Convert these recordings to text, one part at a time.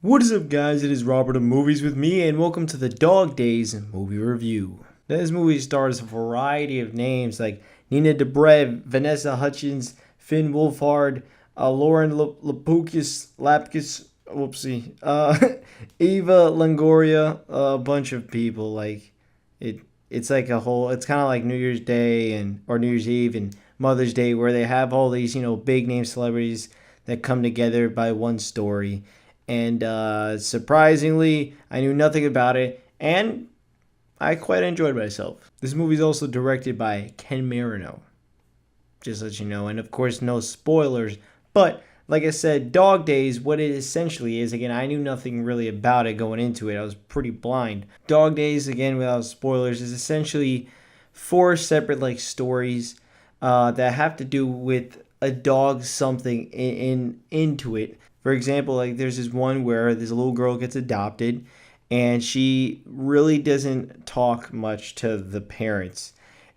What is up, guys? It is Robert of Movies with Me, and welcome to the Dog Days movie review. Now, this movie stars a variety of names like Nina Dobrev, Vanessa Hudgens, Finn Wolfhard, Lauren Lapkus, whoopsie, Eva Longoria, a bunch of people. It's like a whole. It's kind of like New Year's Day or New Year's Eve and Mother's Day, where they have all these big name celebrities that come together by one story. And surprisingly, I knew nothing about it, and I quite enjoyed myself. This movie is also directed by Ken Marino, just to let you know. And of course, no spoilers. But like I said, Dog Days, what it essentially is, again, I knew nothing really about it going into it. I was pretty blind. Dog Days, again, without spoilers, is essentially four separate stories that have to do with a dog something into it. For example, there's this one where this little girl gets adopted and she really doesn't talk much to the parents.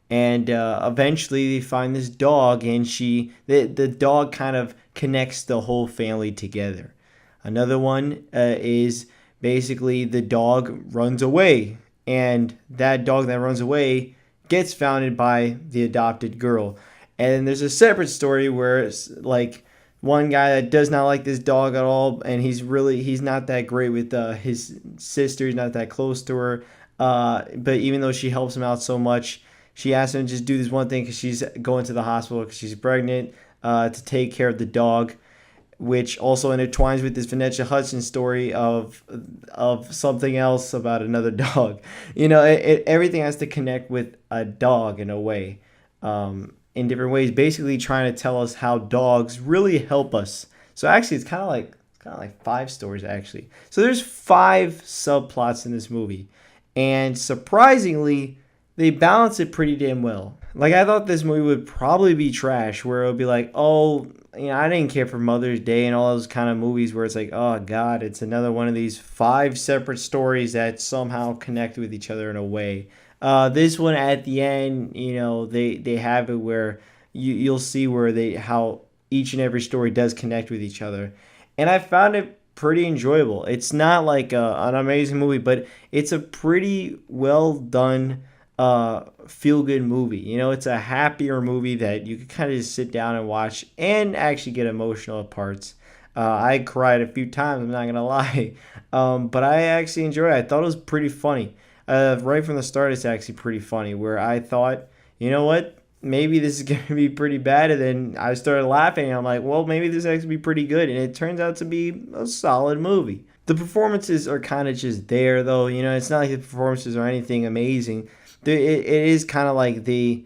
And eventually they find this dog, and the dog kind of connects the whole family together. Another one is basically the dog runs away, and that dog that runs away gets founded by the adopted girl. And there's a separate story where it's one guy that does not like this dog at all, and he's not that great with his sister. He's not that close to her. But even though she helps him out so much, she asks him to just do this one thing because she's going to the hospital because she's pregnant, to take care of the dog, which also intertwines with this Vanessa Hudgens story of something else about another dog. Everything has to connect with a dog in a way. In different ways, basically trying to tell us how dogs really help us. So actually, it's kind of like five stories actually. So there's five subplots in this movie, and surprisingly, they balance it pretty damn well. I thought this movie would probably be trash, where it would be like, oh, I didn't care for Mother's Day and all those kind of movies where it's like, oh god, it's another one of these five separate stories that somehow connect with each other in a way. This one at the end, they have it where you'll see how each and every story does connect with each other, and I found it pretty enjoyable. It's not like an amazing movie, but it's a pretty well done, feel good movie. It's a happier movie that you can kind of just sit down and watch and actually get emotional at parts. I cried a few times. I'm not gonna lie, but I actually enjoyed it. I thought it was pretty funny. Right from the start, it's actually pretty funny, where I thought, you know what, maybe this is going to be pretty bad, and then I started laughing, and I'm like, well, maybe this actually be pretty good, and it turns out to be a solid movie. The performances are kind of just there, though. It's not like the performances are anything amazing. It is kind of like they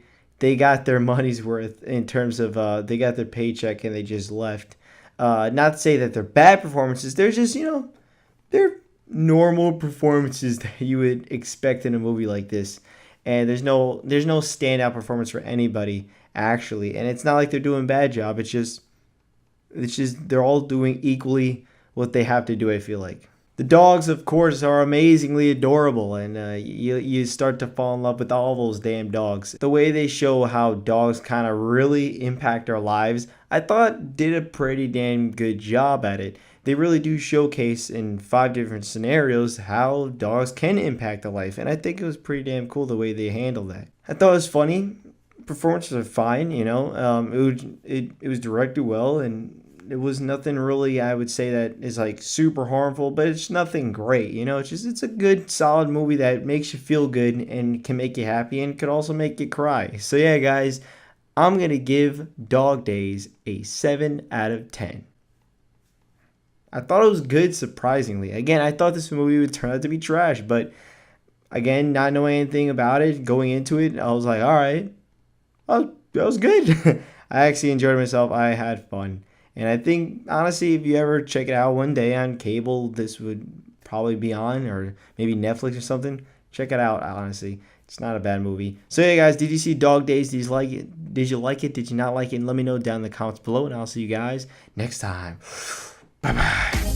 got their money's worth in terms of they got their paycheck and they just left. Not to say that they're bad performances, they're just, they're normal performances that you would expect in a movie like this, and there's no standout performance for anybody actually, and it's not like they're doing a bad job. It's just they're all doing equally what they have to do. I feel like the dogs, of course, are amazingly adorable, and you start to fall in love with all those damn dogs. The way they show how dogs kind of really impact our lives, I thought did a pretty damn good job at it. They really do showcase in five different scenarios how dogs can impact a life, and I think it was pretty damn cool the way they handled that. I thought it was funny. Performances are fine, it was directed well, and it was nothing really, I would say, that is super harmful, but it's nothing great. It's a good solid movie that makes you feel good and can make you happy and could also make you cry. So yeah, guys, I'm gonna give Dog Days a 7 out of 10. I thought it was good, surprisingly. Again, I thought this movie would turn out to be trash, but again, not knowing anything about it, going into it, I was like, all right, that was good. I actually enjoyed myself. I had fun. And I think, honestly, if you ever check it out one day on cable, this would probably be on, or maybe Netflix or something. Check it out, honestly. It's not a bad movie. So, yeah, guys, did you see Dog Days? Did you like it? Did you like it? Did you not like it? And let me know down in the comments below, and I'll see you guys next time. Bye-bye.